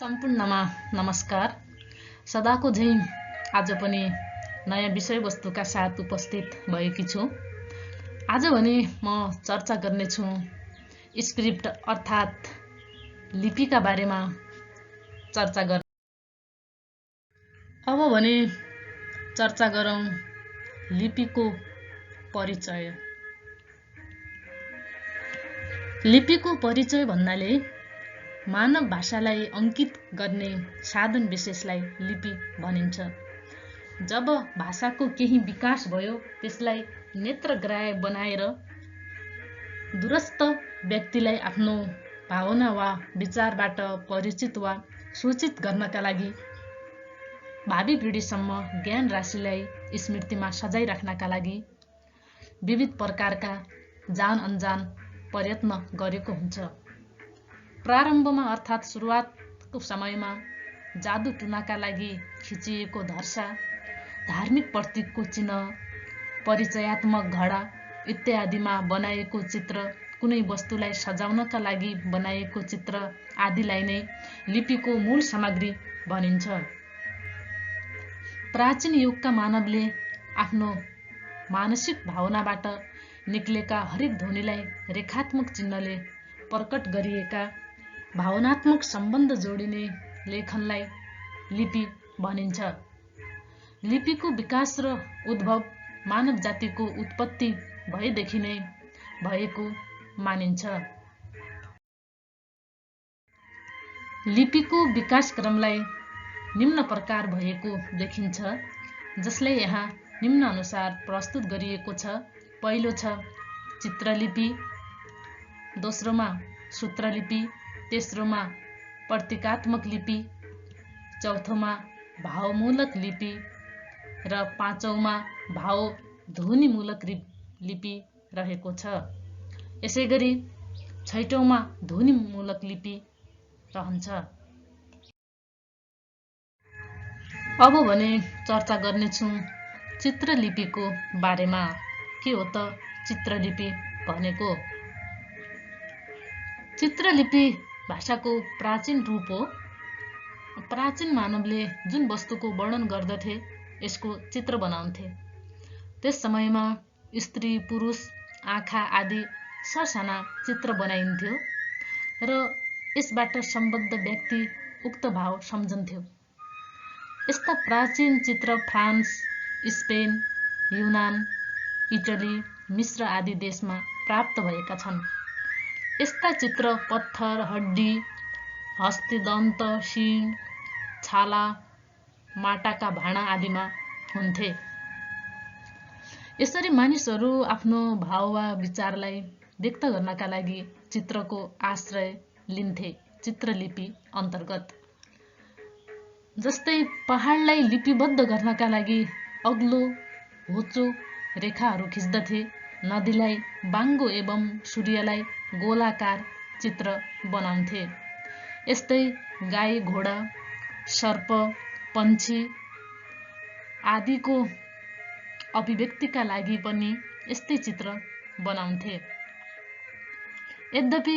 सम्पूर्णमा नमस्कार। सदाको झैं आज पनि नयाँ विषयवस्तुका साथ उपस्थित भएकी छु। आज भने म चर्चा गर्नेछु स्क्रिप्ट अर्थात् लिपिका बारेमा चर्चा गर्न। अब भने चर्चा गरौँ लिपिको परिचय। लिपिको परिचय भन्नाले मानव भाषालाई अंकित गर्ने साधन विशेषलाई लिपि भनिन्छ। जब भाषाको केही विकास भयो त्यसलाई नेत्रग्राह्य बनाएर दूरस्थ व्यक्तिलाई आफ्नो भावना वा विचारबाट परिचित वा सूचित गर्नका लागि भावी पिढीसम्म ज्ञान राशिलाई स्मृतिमा सजाइराख्नका लागि विविध प्रकारका जान अनजान प्रयत्न गरेको हुन्छ। प्रारम्भमा अर्थात् सुरुवातको समयमा जादु टुनाका लागि खिचिएको धर्सा, धार्मिक प्रतीकको चिन्ह, परिचयात्मक घडा इत्यादिमा बनाएको चित्र, कुनै वस्तुलाई सजाउनका लागि बनाएको चित्र आदिलाई नै लिपिको मूल सामग्री भनिन्छ। प्राचीन युगका मानवले आफ्नो मानसिक भावनाबाट निक्लेका हरेक ध्वनिलाई रेखात्मक चिन्हले प्रकट गरिएका भावनात्मक सम्बन्ध जोडिने लेखनलाई लिपि भनिन्छ। लिपिको विकास र उद्भव मानव जातिको उत्पत्ति भएदेखि नै भएको मानिन्छ। लिपिको विकासक्रमलाई निम्न प्रकार भएको देखिन्छ, जसलाई यहाँ निम्न अनुसार प्रस्तुत गरिएको छ। पहिलो छ चित्रलिपि, दोस्रोमा सूत्रलिपि, तेस्रोमा प्रतीकात्मक लिपि, चौथोमा भावमूलक लिपि र पाँचौंमा भावध्वनिमूलक लिपि रहेको छ। यसैगरी छैटौंमा ध्वनिमूलक लिपि रहन्छ। अब भने चर्चा गर्नेछौँ चित्रलिपिको बारेमा। के हो त चित्रलिपि भनेको? चित्रलिपि भाषाको प्राचीन रूप हो। प्राचीन मानवले जुन वस्तुको वर्णन गर्दथे यसको चित्र बनाउँथे। त्यस समयमा स्त्री, पुरुष, आँखा आदि ससाना चित्र बनाइन्थ्यो र यसबाट सम्बद्ध व्यक्ति उक्त भाव सम्झन्थ्यो। यस्ता प्राचीन चित्र फ्रान्स, स्पेन, युनान, इटली, मिस्र आदि देशमा प्राप्त भएका छन्। यस्ता चित्र पत्थर, हड्डी, हस्तिदन्त, शिङ, छाला, माटाका भाँडा आदिमा हुन्थे। यसरी मानिसहरू आफ्नो भाव वा विचारलाई व्यक्त गर्नका लागि चित्रको आश्रय लिन्थे चित्रलिपि अन्तर्गत। जस्तै पहाडलाई लिपिबद्ध गर्नका लागि अग्लो होचो रेखाहरू खिच्दथे, नदीलाई बाङ्गो एवं सूर्यलाई गोलाकार चित्र बनाउँथे। यस्तै गाई, घोडा, सर्प, पन्छी आदिको अभिव्यक्तिका लागि पनि यस्तै चित्र बनाउँथे। यद्यपि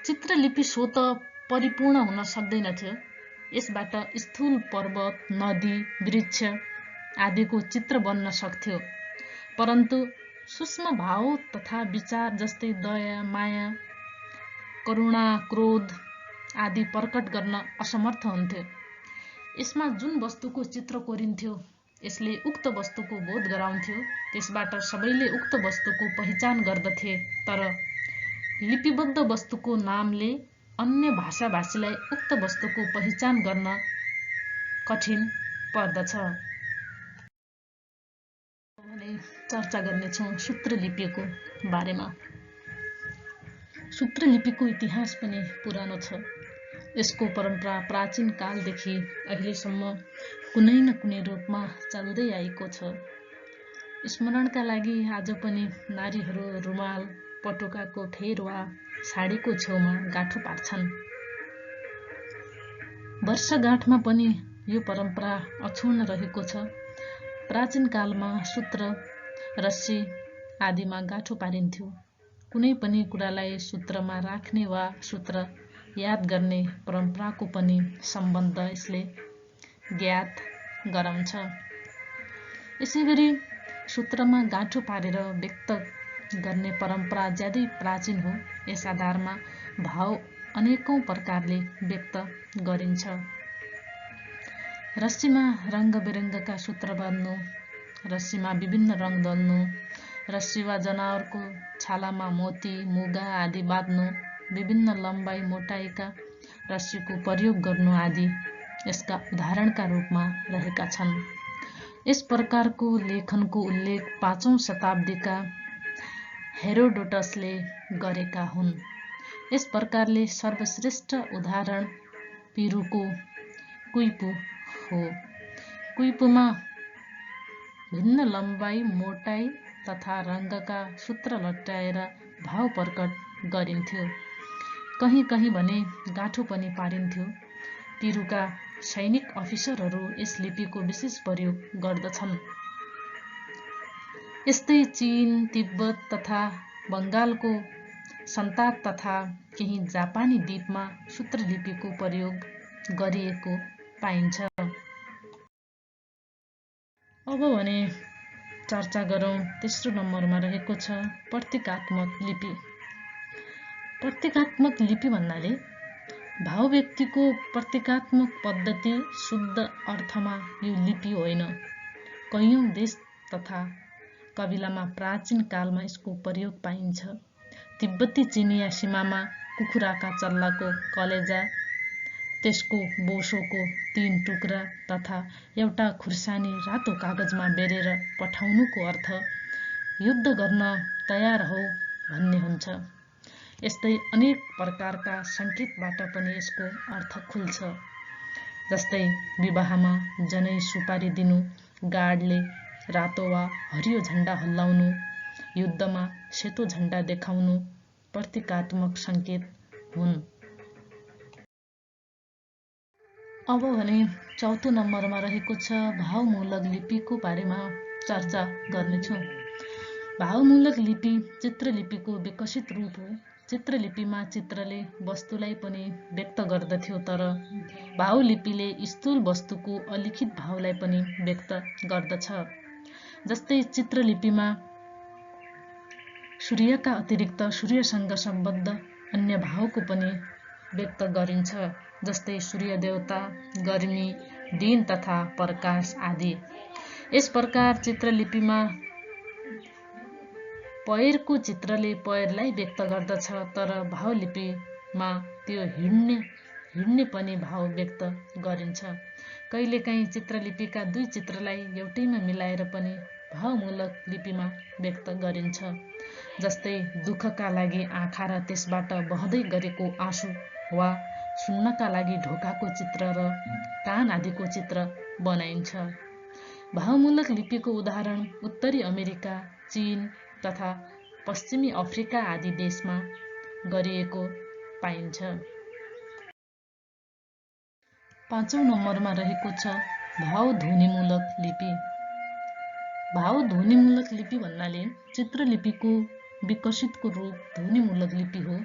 चित्रलिपि स्वतः परिपूर्ण हुन सक्दैनथ्यो। यसबाट स्थूल पर्वत, नदी, वृक्ष आदिको चित्र बन्न सक्थ्यो, परन्तु सूक्ष्म भाव तथा विचार जस्तै दया, माया, करुणा, क्रोध आदि प्रकट गर्न असमर्थ हुन्थ्यो। यसमा जुन वस्तुको चित्र कोरिन्थ्यो यसले उक्त वस्तुको बोध गराउँथ्यो। त्यसबाट सबैले उक्त वस्तुको पहिचान गर्दथे, तर लिपिबद्ध वस्तुको नामले अन्य भाषाभाषीलाई उक्त वस्तुको पहिचान गर्न कठिन पर्दछ। भने चर्चा गर्नेछौँ सूत्रलिपिको बारेमा। सूत्रलिपिको इतिहास पनि पुरानो छ। यसको परम्परा प्राचीन कालदेखि अहिलेसम्म कुनै न कुनै रूपमा चल्दै आएको छ। स्मरणका लागि आज पनि नारीहरू रुमाल, पटुकाको फेर वा साडीको छेउमा गाँठो पार्छन्। वर्षगाँठमा पनि यो परम्परा अक्षुण्ण रहेको छ। प्राचीन कालमा सूत्र, रस्सी आदिमा गाँठो पारिन्थ्यो। कुनै पनि कुरालाई सूत्रमा राख्ने वा सूत्र याद गर्ने परम्पराको पनि सम्बन्ध यसले ज्ञात गराउँछ। यसैगरी सूत्रमा गाँठो पारेर व्यक्त गर्ने परम्परा ज्यादै प्राचीन हो। यस आधारमा भाव अनेकौं प्रकारले व्यक्त गरिन्छ। रस्सीमा रङ्गबिरङ्गका सूत्र बाँध्नु, रस्सीमा विभिन्न रङ दल्नु, रस्सी वा जनावरको छालामा मोती, मुगा आदि बाँध्नु, विभिन्न लम्बाइ मोटाइका रस्सीको प्रयोग गर्नु आदि यसका उदाहरणका रूपमा रहेका छन्। यस प्रकारको लेखनको उल्लेख 5औं शताब्दीका हेरोडोटसले गरेका हुन्। यस प्रकारले सर्वश्रेष्ठ उदाहरण पेरुको कुइपु हो। कुइपुमा भिन्न लम्बाइ, मोटाइ तथा रङ्गका सूत्र लट्याएर भाव प्रकट गरिन्थ्यो। कहीँ कहीँ भने गाँठो पनि पारिन्थ्यो। पेरुका सैनिक अफिसरहरू यस लिपिको विशेष प्रयोग गर्दछन्। यस्तै चीन, तिब्बत तथा बङ्गालको सन्ताक तथा केही जापानी द्वीपमा सूत्रलिपिको प्रयोग गरिएको पाइन्छ। अब भने चर्चा गरौँ तेस्रो नम्बरमा रहेको छ प्रतीकात्मक लिपि। प्रतीकात्मक लिपि भन्नाले भाव व्यक्तिको प्रतीकात्मक पद्धति शुद्ध अर्थमा यो लिपि होइन। कैयौं देश तथा कबिलामा प्राचीन कालमा यसको प्रयोग पाइन्छ। तिब्बती चिनिया सीमामा कुखुराका चल्लाको कलेजा, त्यसको बोसोको 3 टुक्रा तथा एउटा खुर्सानी रातो कागजमा बेरेर पठाउनुको अर्थ युद्ध गर्न तयार हौ भन्ने हुन्छ। यस्तै अनेक प्रकारका सङ्केतबाट पनि यसको अर्थ खुल्छ। जस्तै विवाहमा जनै सुपारी दिनु, गार्डले रातो वा हरियो झण्डा हल्लाउनु, युद्धमा सेतो झण्डा देखाउनु प्रतीकात्मक सङ्केत हुन्। अब भने चौथो नम्बरमा रहेको छ भावमूलक लिपिको बारेमा चर्चा गर्नेछु। भावमूलक लिपि चित्रलिपिको विकसित रूप हो। चित्रलिपिमा चित्रले वस्तुलाई पनि व्यक्त गर्दथ्यो, तर भावलिपिले स्थूल वस्तुको अलिखित भावलाई पनि व्यक्त गर्दछ। जस्तै चित्रलिपिमा सूर्यका अतिरिक्त सूर्यसँग सम्बद्ध अन्य भावको पनि व्यक्त गरिन्छ। जस्तै सूर्य देवता, गर्मी, दिन तथा प्रकाश आदि। यस प्रकार चित्रलिपिमा पयरको चित्रले पयरलाई व्यक्त गर्दछ, तर भावलिपिमा त्यो हिड्ने पनि भाव व्यक्त गरिन्छ। कहिलेकाहीँ चित्रलिपिका 2 चित्रलाई एउटैमा मिलाएर पनि भावमूलक लिपिमा व्यक्त गरिन्छ। जस्तै दुःखका लागि आँखा र त्यसबाट बहदै गरेको आँसु, वा सुन्नका लागि ढोकाको चित्र र कान आदिको चित्र बनाइन्छ। भावमूलक लिपिको उदाहरण उत्तरी अमेरिका, चीन तथा पश्चिमी अफ्रिका आदि देशमा गरिएको पाइन्छ। 5औं नम्बरमा रहेको छ भाव ध्वनिमूलक लिपि। भाव ध्वनिमूलक लिपि भन्नाले चित्रलिपिको विकसितको रूप ध्वनिमूलक लिपि हो।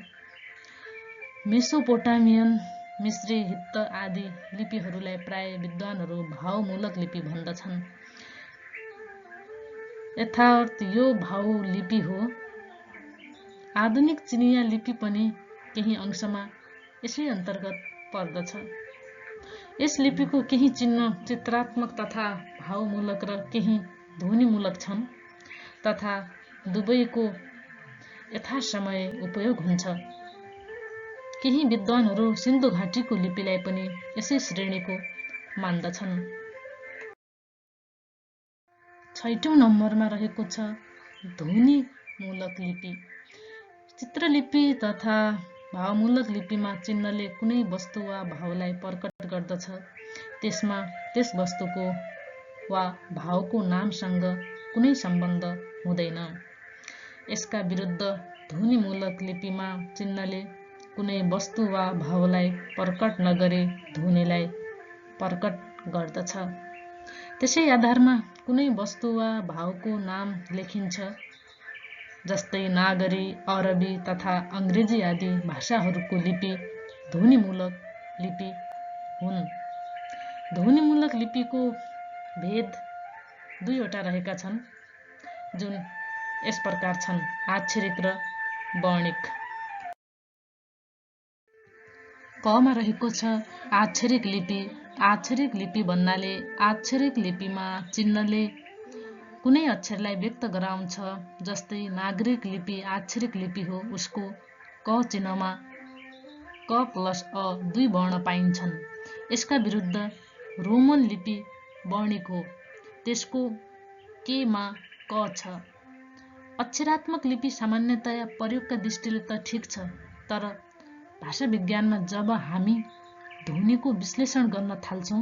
मेसोपोटामियन, मिस्री, हित्त आदि लिपिहरूलाई प्राय विद्वानहरू भावमूलक लिपि भन्दछन्। यथार्थ यो भाव लिपि हो। आधुनिक चिनिया लिपि पनि केही अंशमा यसै अन्तर्गत पर्दछ। यस लिपिको केही चिन्ह चित्रात्मक तथा भावमूलक र केही ध्वनिमूलक छन्, तथा दुवैको यथासमय उपयोग हुन्छ। केही विद्वानहरू सिन्धु घाटीको लिपिलाई पनि यसै श्रेणीको मान्दछन्। 6औं नम्बरमा रहेको छ ध्वनिमूलक लिपि। चित्रलिपि तथा भावमूलक लिपिमा चिन्हले कुनै वस्तु वा भावलाई प्रकट गर्दछ। त्यसमा त्यस वस्तुको वा भावको नामसँग कुनै सम्बन्ध हुँदैन। यसका विरुद्ध ध्वनिमूलक लिपिमा चिन्हले कुनै वस्तु वा भावलाई प्रकट नगरी ध्वनिलाई प्रकट गर्दछ। त्यसै आधारमा कुनै वस्तु वा भावको नाम लेखिन्छ। जस्तै नागरी, अरबी तथा अङ्ग्रेजी आदि भाषाहरूको लिपि ध्वनिमूलक लिपि हुन्। ध्वनिमूलक लिपिको भेद दुईवटा रहेका छन्, जुन यस प्रकार छन्: आक्षरिक र वर्णिक। कमा रहेको छ आक्षरिक लिपि। आक्षरिक लिपि भन्नाले आक्षरिक लिपिमा चिन्हले कुनै अक्षरलाई व्यक्त गराउँछ। जस्तै नागरिक लिपि आक्षरिक लिपि हो, उसको क चिन्हमा क प्लस अ दुई वर्ण पाइन्छन्। यसका विरुद्ध रोमन लिपि वर्णिक हो, त्यसको के मा क छ। अक्षरात्मक लिपि सामान्यतया प्रयोगका दृष्टिले त ठिक छ, तर भाषा विज्ञानमा जब हामी ध्वनिको विश्लेषण गर्न थाल्छौँ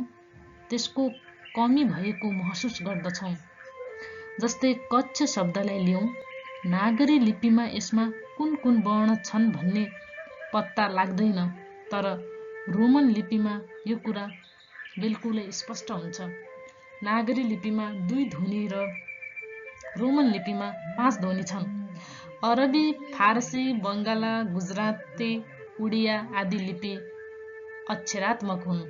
त्यसको कमी भएको महसुस गर्दछौँ। जस्तै कक्ष शब्दलाई लियौँ, नागरी लिपिमा यसमा कुन कुन वर्ण छन् भन्ने पत्ता लाग्दैन, तर रोमन लिपिमा यो कुरा बिल्कुलै स्पष्ट हुन्छ। नागरी लिपिमा 2 ध्वनि र रोमन लिपिमा 5 ध्वनि छन्। अरबी, फारसी, बङ्गाला, गुजराती, उडिया आदि लिपि अक्षरात्मक हुन्।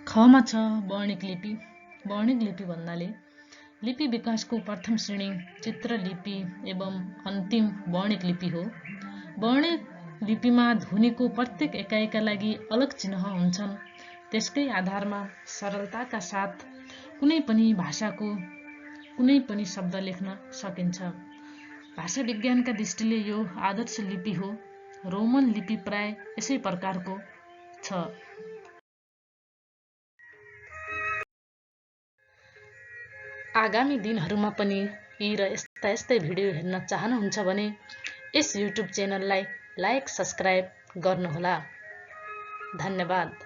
खमा छ वर्णिक लिपि। वर्णिक लिपि भन्नाले लिपि विकासको प्रथम श्रेणी चित्रलिपि एवं अन्तिम वर्णिक लिपि हो। वर्णिक लिपिमा ध्वनिको प्रत्येक एकाइका लागि अलग चिन्ह हुन्छन्। त्यसकै आधारमा सरलताका साथ कुनै पनि भाषाको कुनै पनि शब्द लेख्न सकिन्छ। भाषा विज्ञानका दृष्टिले यो आदर्श लिपि हो। रोमन लिपि प्राय यसै प्रकारको छ। आगामी दिनहरूमा पनि यी र यस्तै भिडियो हेर्न चाहनुहुन्छ भने यस युट्युब च्यानललाई लाइक, सब्स्क्राइब गर्नुहोला। धन्यवाद।